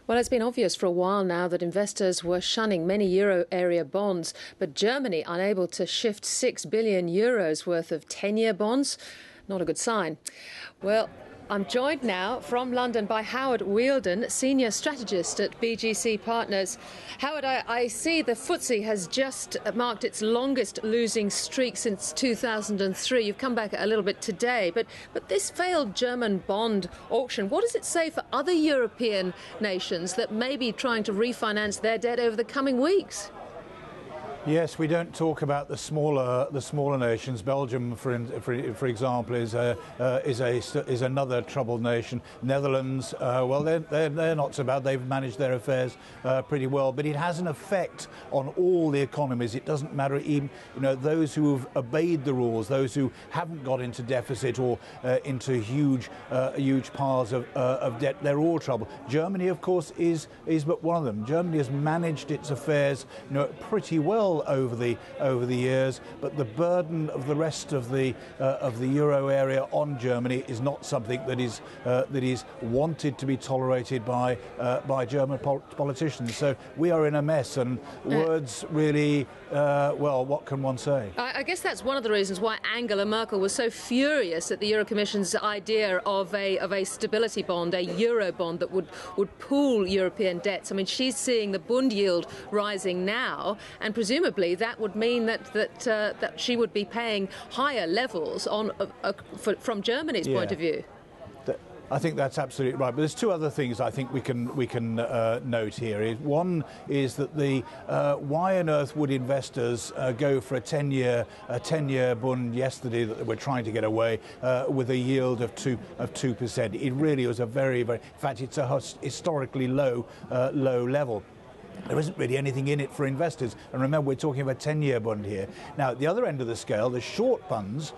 Well, it's been obvious for a while now that investors were shunning many euro area bonds, but Germany unable to shift 6 billion euros worth of 10-year bonds. Not a good sign. Well, I'm joined now from London by Howard Wheldon, Senior Strategist at BGC Partners. Howard, I see the FTSE has just marked its longest losing streak since 2003. You've come back a little bit today, but this failed German bond auction, what does it say for other European nations that may be trying to refinance their debt over the coming weeks? Yes, we don't talk about the smaller nations. Belgium, for example, is another troubled nation. Netherlands, well, they're not so bad. They've managed their affairs pretty well, but it has an effect on all the economies. It doesn't matter, even those who have obeyed the rules, those who haven't got into deficit or into huge piles of debt. They're all troubled. Germany, of course, is but one of them. Germany has managed its affairs, pretty well over the years, but the burden of the rest of the euro area on Germany is not something that is wanted to be tolerated by German politicians. So we are in a mess, and words really, well, what can one say? I guess that's one of the reasons why Angela Merkel was so furious at the Euro Commission's idea of a stability bond, a euro bond that would pool European debts. I mean, she's seeing the Bund yield rising now, and presumably that would mean that she would be paying higher levels from Germany's point of view. I think that's absolutely right. But there's two other things I think we can note here. One is that why on earth would investors go for a 10-year Bund yesterday that they were trying to get away with a yield of 2%? It really was a very, in fact, it's a historically low level. There isn't really anything in it for investors. And remember, we're talking about a 10-year Bund here. Now, at the other end of the scale, the short bunds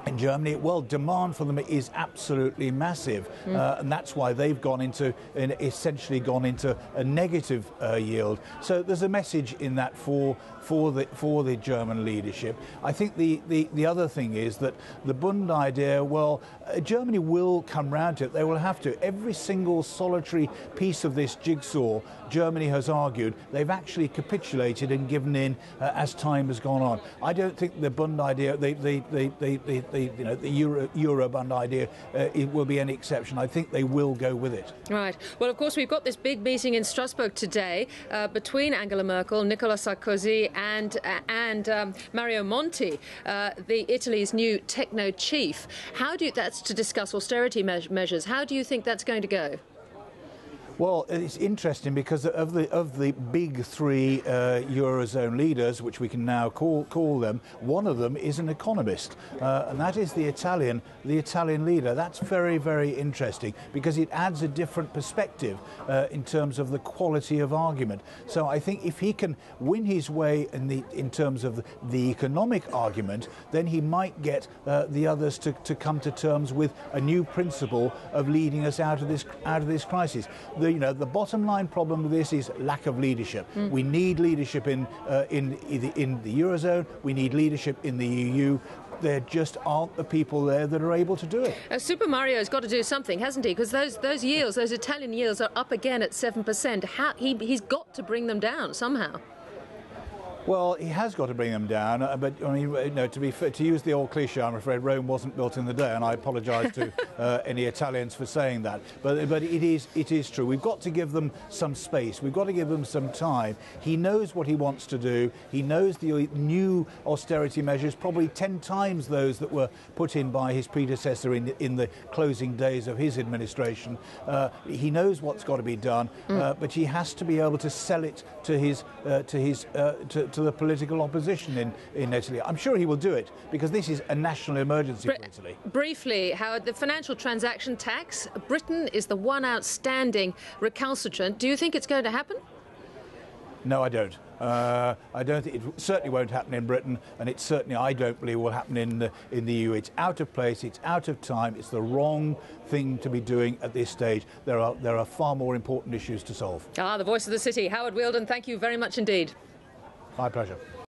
in Germany, well, demand for them is absolutely massive, and that's why they've essentially gone into a negative yield. So there's a message in that for the German leadership. I think the other thing is that the Bund idea, well, Germany will come round to it. They will have to. Every single solitary piece of this jigsaw, Germany has argued, they've actually capitulated and given in as time has gone on. I don't think the Bund idea, the Euro Bund idea, it will be any exception. I think they will go with it. Right. Well, of course, we've got this big meeting in Strasbourg today between Angela Merkel, Nicolas Sarkozy, and Mario Monti, Italy's new techno chief. That's to discuss austerity measures. How do you think that's going to go? Well, it's interesting because of the big three Eurozone leaders, which we can now call them, one of them is an economist, and that is the Italian leader. That's very, very interesting because it adds a different perspective in terms of the quality of argument. So I think if he can win his way in terms of the economic argument, then he might get the others to come to terms with a new principle of leading us out of this crisis. The bottom line problem with this is lack of leadership. We need leadership in the Eurozone. We need leadership in the EU. There just aren't the people there that are able to do it. Super Mario's got to do something, hasn't he? Because those yields, those Italian yields, are up again at 7%. He's got to bring them down somehow. Well, he has got to bring them down, but I mean, to use the old cliche, I'm afraid Rome wasn't built in the day, and I apologise to any Italians for saying that. But it is true. We've got to give them some space. We've got to give them some time. He knows what he wants to do. He knows the new austerity measures, probably 10 times those that were put in by his predecessor in the closing days of his administration. He knows what's got to be done, but he has to be able to sell it to the political opposition in Italy. I'm sure he will do it because this is a national emergency for Italy. Briefly, Howard, the financial transaction tax, Britain is the one outstanding recalcitrant. Do you think it's going to happen? No, I don't. I don't think it certainly won't happen in Britain, and it certainly, I don't believe, will happen in the EU. It's out of place. It's out of time. It's the wrong thing to be doing at this stage. There are far more important issues to solve. The voice of the city, Howard Wheldon. Thank you very much indeed. My pleasure.